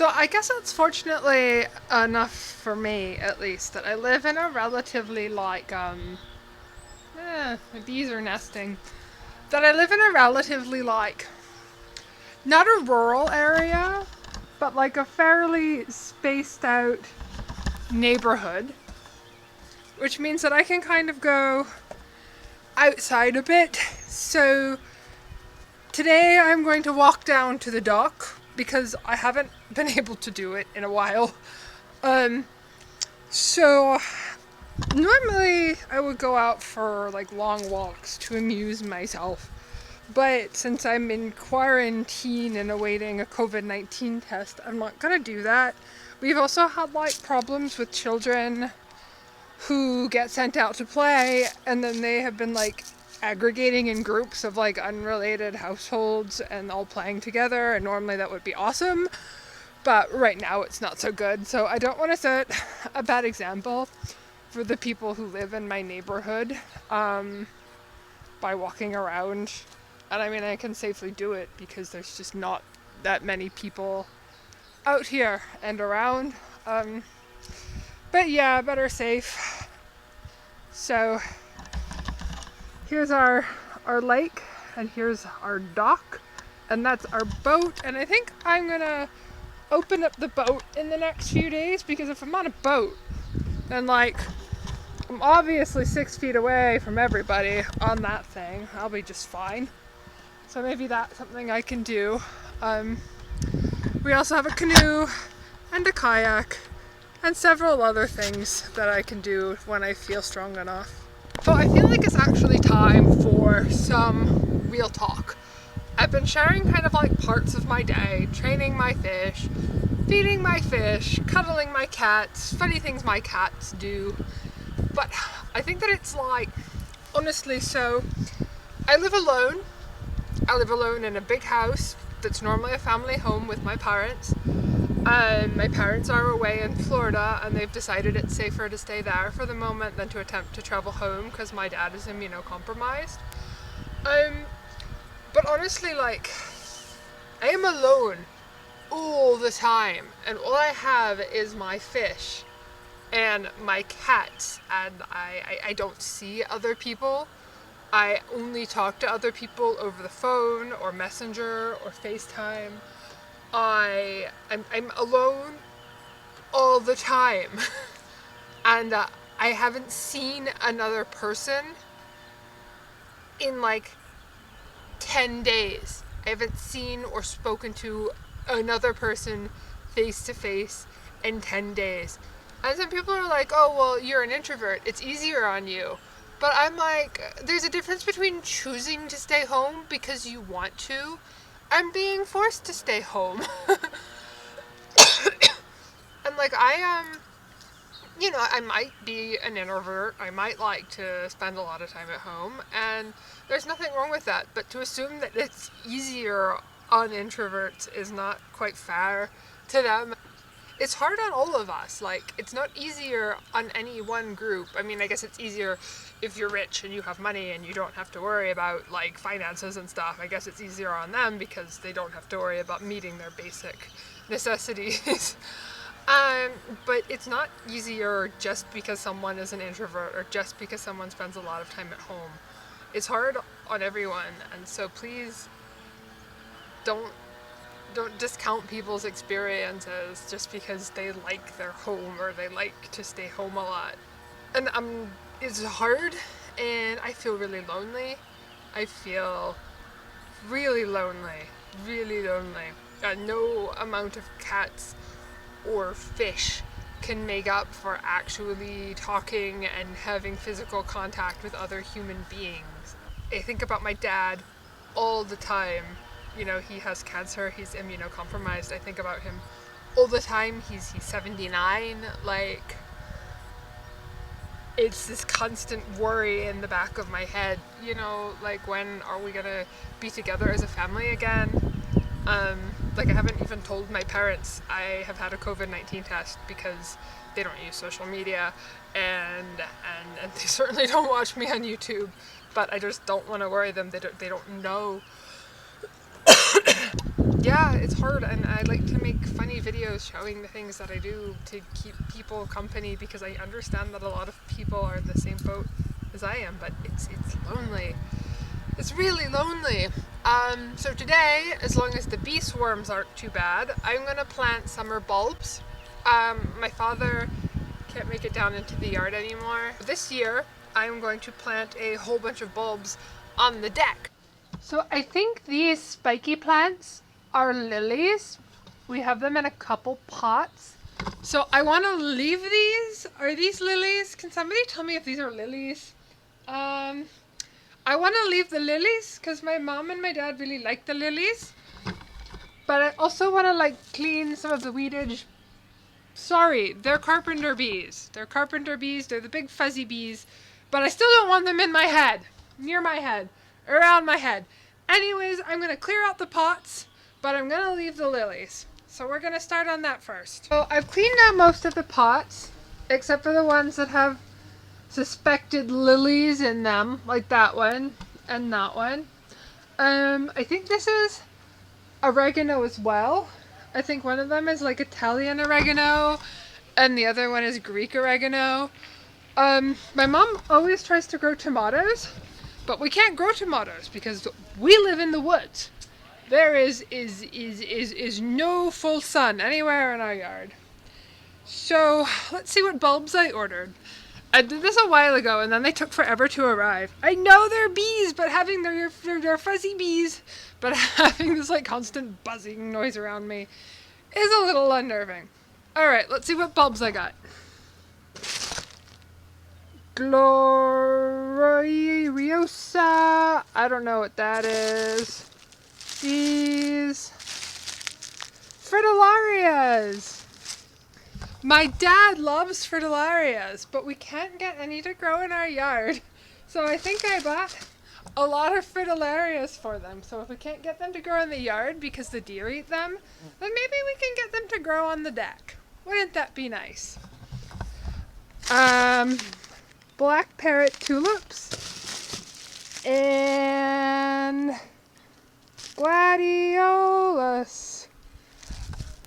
So I guess it's fortunately enough for me, at least, that I live in a relatively my bees are nesting. That I live in a relatively not a rural area, but like a fairly spaced out neighborhood, which means that I can kind of go outside a bit. So today I'm going to walk down to the dock because I haven't been able to do it in a while. Um, so normally I would go out for like long walks to amuse myself. But since I'm in quarantine and awaiting a COVID-19 test, I'm not gonna do that. We've also had like problems with children who get sent out to play and then they have been like aggregating in groups of like unrelated households and all playing together, and normally that would be awesome. But right now it's not so good, so I don't want to set a bad example for the people who live in my neighborhood by walking around. And I mean, I can safely do it because there's just not that many people out here and around. But yeah, better safe. So here's our lake, and here's our dock, and that's our boat. And I think I'm gonna open up the boat in the next few days, because if I'm on a boat, then like I'm obviously 6 feet away from everybody on that thing. I'll be just fine. So maybe that's something I can do. We also have a canoe and a kayak and several other things that I can do when I feel strong enough. So I feel like it's actually time for some real talk. I've been sharing kind of like parts of my day, training my fish, feeding my fish, cuddling my cats, funny things my cats do. But I think that it's like, honestly, so I live alone. I live alone in a big house that's normally a family home with my parents. My parents are away in Florida and they've decided it's safer to stay there for the moment than to attempt to travel home because my dad is immunocompromised. But honestly, like, I am alone all the time, and all I have is my fish and my cats, and I don't see other people. I only talk to other people over the phone or Messenger or FaceTime. I'm alone all the time. And I haven't seen another person in like 10 days. I haven't seen or spoken to another person face to face in 10 days. And some people are like, oh, well, you're an introvert. It's easier on you. But I'm like, there's a difference between choosing to stay home because you want to and being forced to stay home. And like, I might be an introvert. I might like to spend a lot of time at home, and there's nothing wrong with that. But to assume that it's easier on introverts is not quite fair to them. It's hard on all of us. Like, it's not easier on any one group. I mean, I guess it's easier if you're rich and you have money and you don't have to worry about like finances and stuff. I guess it's easier on them because they don't have to worry about meeting their basic necessities. But it's not easier just because someone is an introvert or just because someone spends a lot of time at home. It's hard on everyone, and so please don't discount people's experiences just because they like their home or they like to stay home a lot. And it's hard, and I feel really lonely. I feel really lonely, really lonely. No amount of cats or fish can make up for actually talking and having physical contact with other human beings. I think about my dad all the time. You know, he has cancer, he's immunocompromised. I think about him all the time. He's 79. Like, it's this constant worry in the back of my head, you know, like, when are we gonna be together as a family again? Like, I haven't even told my parents I have had a COVID-19 test because they don't use social media, and they certainly don't watch me on YouTube, but I just don't want to worry them. They don't know. Yeah, it's hard, and I like to make funny videos showing the things that I do to keep people company, because I understand that a lot of people are in the same boat as I am, but it's lonely. It's really lonely. So today, as long as the bee swarms aren't too bad, I'm gonna plant summer bulbs. My father can't make it down into the yard anymore. This year, I'm going to plant a whole bunch of bulbs on the deck. So I think these spiky plants are lilies. We have them in a couple pots. So I want to leave these. Are these lilies? Can somebody tell me if these are lilies? I want to leave the lilies because my mom and my dad really like the lilies. But I also want to like clean some of the weedage. Sorry, they're carpenter bees. They're carpenter bees. They're the big fuzzy bees. But I still don't want them in my head. Near my head. Around my head. Anyways, I'm going to clear out the pots, but I'm going to leave the lilies. So we're going to start on that first. So I've cleaned out most of the pots, except for the ones that have suspected lilies in them, like that one and that one. I think this is oregano as well. I think one of them is like Italian oregano, and the other one is Greek oregano. My mom always tries to grow tomatoes, but we can't grow tomatoes because we live in the woods. There is no full sun anywhere in our yard. So let's see what bulbs I ordered. I did this a while ago, and then they took forever to arrive. I know they're bees, but having they're fuzzy bees, but having this like constant buzzing noise around me is a little unnerving. All right, let's see what bulbs I got. Gloriosa. I don't know what that is. These fritillarias. My dad loves fritillarias, but we can't get any to grow in our yard. So I think I bought a lot of fritillarias for them. So if we can't get them to grow in the yard because the deer eat them, then maybe we can get them to grow on the deck. Wouldn't that be nice? Black parrot tulips and gladiolus.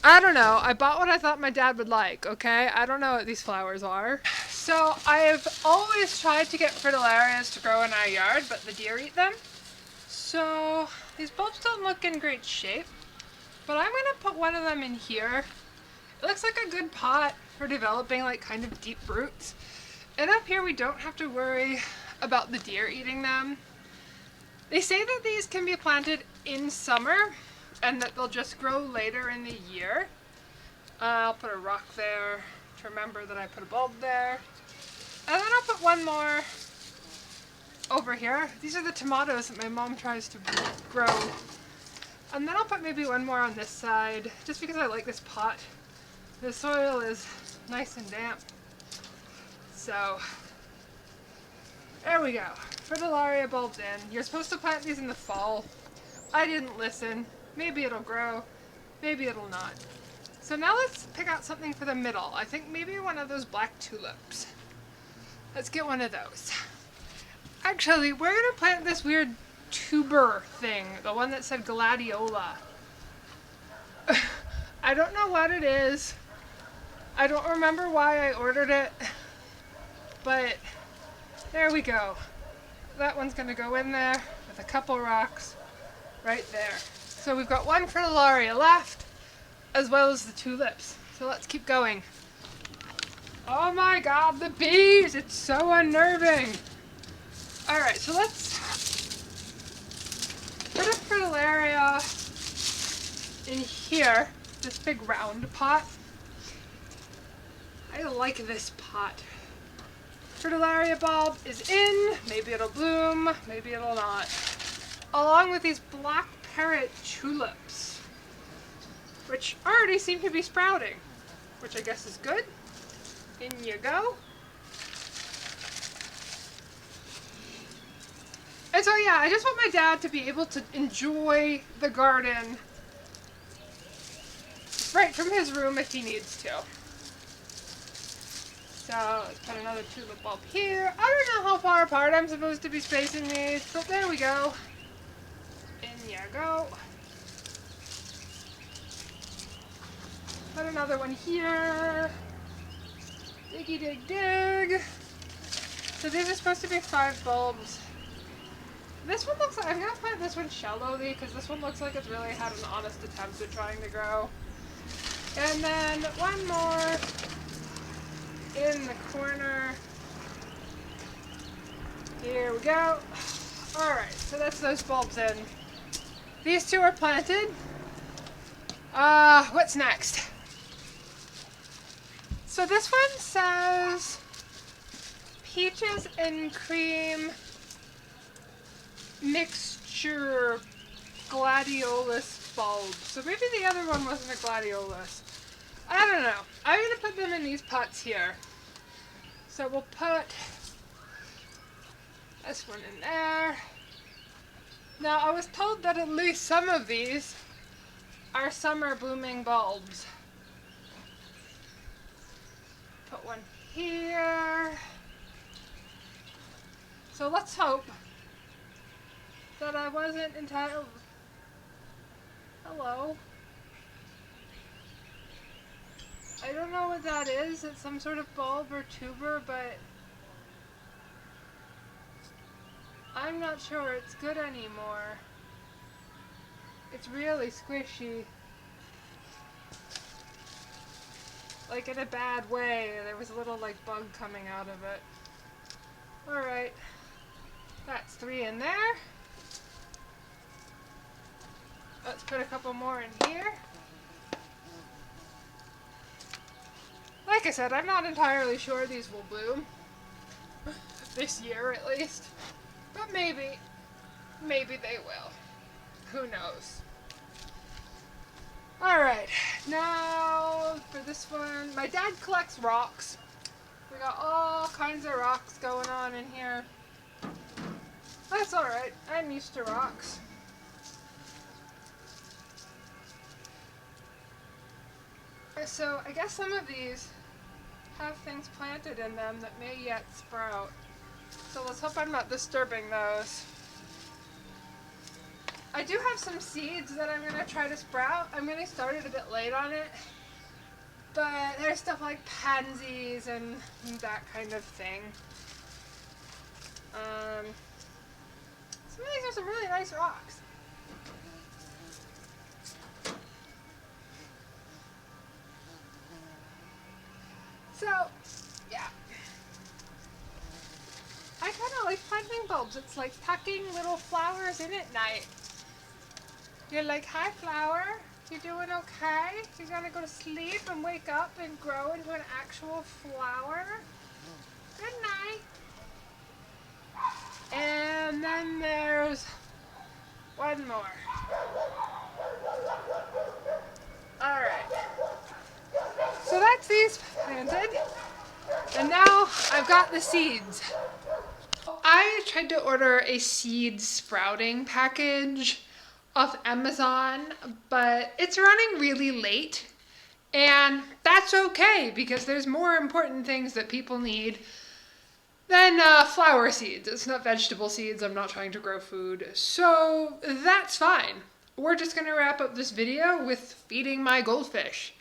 I don't know. I bought what I thought my dad would like, okay? I don't know what these flowers are. So I've always tried to get fritillarias to grow in our yard, but the deer eat them. So these bulbs don't look in great shape, but I'm gonna put one of them in here. It looks like a good pot for developing like kind of deep roots. And up here we don't have to worry about the deer eating them. They say that these can be planted in summer and that they'll just grow later in the year. I'll put a rock there to remember that I put a bulb there. And then I'll put one more over here. These are the tomatoes that my mom tries to grow. And then I'll put maybe one more on this side, just because I like this pot. The soil is nice and damp. So, there we go. Fritillaria bulbs in. You're supposed to plant these in the fall. I didn't listen. Maybe it'll grow, maybe it'll not. So now let's pick out something for the middle. I think maybe one of those black tulips. Let's get one of those. Actually, we're gonna plant this weird tuber thing, the one that said gladiola. I don't know what it is. I don't remember why I ordered it, but there we go. That one's gonna go in there with a couple rocks right there. So we've got one fritillaria left, as well as the tulips. So let's keep going. Oh my god, the bees! It's so unnerving! Alright, so let's put a fritillaria in here, this big round pot. I like this pot. Fritillaria bulb is in. Maybe it'll bloom, maybe it'll not. Along with these black parrot tulips, which already seem to be sprouting, which I guess is good. In you go. And so yeah, I just want my dad to be able to enjoy the garden right from his room if he needs to. So let's put another tulip bulb here. I don't know how far apart I'm supposed to be spacing these, but there we go. In you go. Put another one here. Diggy dig dig. So these are supposed to be 5 bulbs. This one looks like, I'm gonna plant this one shallowly because this one looks like it's really had an honest attempt at trying to grow. And then one more in the corner. Here we go. Alright, so that's those bulbs in. These 2 are planted. What's next? So this one says peaches and cream mixture gladiolus bulb. So maybe the other one wasn't a gladiolus. I don't know. I'm going to put them in these pots here. So we'll put this one in there. Now I was told that at least some of these are summer blooming bulbs. Put one here. So let's hope that I wasn't entitled. Hello. I don't know what that is. It's some sort of bulb or tuber, but I'm not sure it's good anymore. It's really squishy. Like in a bad way. There was a little like bug coming out of it. Alright. That's 3 in there. Let's put a couple more in here. Like I said, I'm not entirely sure these will bloom. This year at least. But maybe they will. Who knows? Alright, now for this one, my dad collects rocks. We got all kinds of rocks going on in here. That's alright, I'm used to rocks. So I guess some of these have things planted in them that may yet sprout. So let's hope I'm not disturbing those. I do have some seeds that I'm going to try to sprout. I'm getting started a bit late on it. But there's stuff like pansies and that kind of thing. Some of these are some really nice rocks. So, yeah. I kind of like planting bulbs. It's like tucking little flowers in at night. You're like, hi flower, you doing okay? You're gonna go to sleep and wake up and grow into an actual flower? Good night. And then there's one more. Alright. So that's these planted. And now I've got the seeds. I tried to order a seed sprouting package off Amazon, but it's running really late. And that's okay because there's more important things that people need than flower seeds. It's not vegetable seeds. I'm not trying to grow food. So that's fine. We're just going to wrap up this video with feeding my goldfish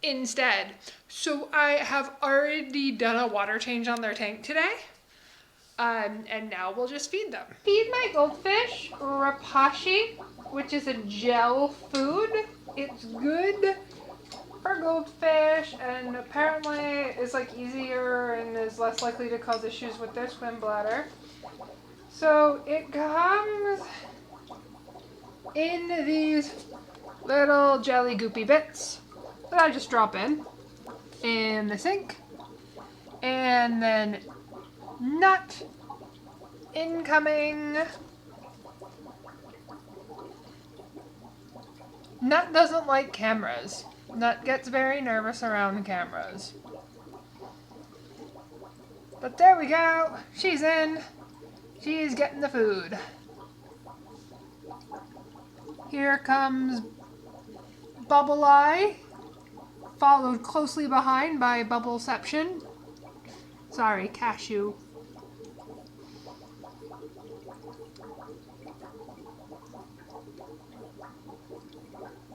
instead. So I have already done a water change on their tank today. And now we'll just feed them. Feed my goldfish rapashi, which is a gel food. It's good for goldfish and apparently is like easier and is less likely to cause issues with their swim bladder. So it comes in these little jelly goopy bits that I just drop in the sink. And then nut incoming. Nut doesn't like cameras. Nut gets very nervous around cameras. But there we go. She's in. She's getting the food. Here comes Bubble Eye, followed closely behind by Bubbleception. Sorry, Cashew.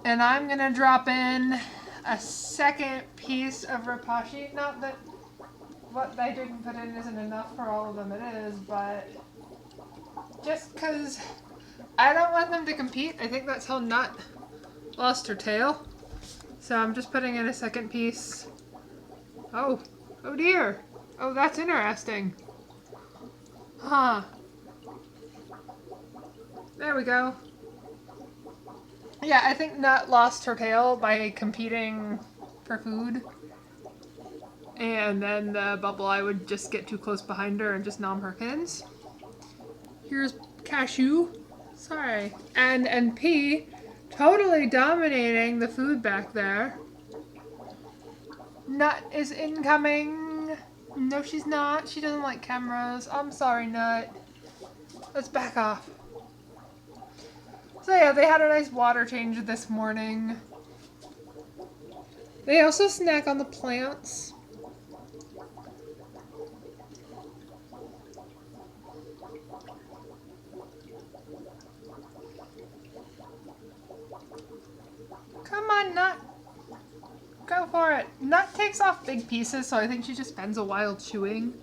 And I'm gonna drop in a second piece of rapashi. Not that what they didn't put in isn't enough for all of them, it is, but just because I don't want them to compete. I think that's how Nut lost her tail. So I'm just putting in a second piece. Oh dear. Oh, that's interesting. Huh. There we go. Yeah, I think Nut lost her tail by competing for food. And then the bubble eye would just get too close behind her and just nom her fins. Here's Cashew. Sorry. And P totally dominating the food back there. Nut is incoming. No, she's not. She doesn't like cameras. I'm sorry, Nut. Let's back off. So yeah, they had a nice water change this morning. They also snack on the plants. Come on, Nut. Go for it. Nut takes off big pieces, so I think she just spends a while chewing.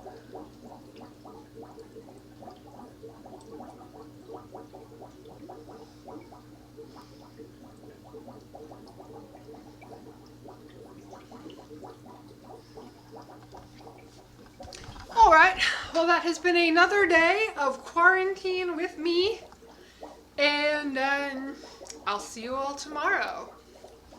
Alright, well that has been another day of quarantine with me, and I'll see you all tomorrow.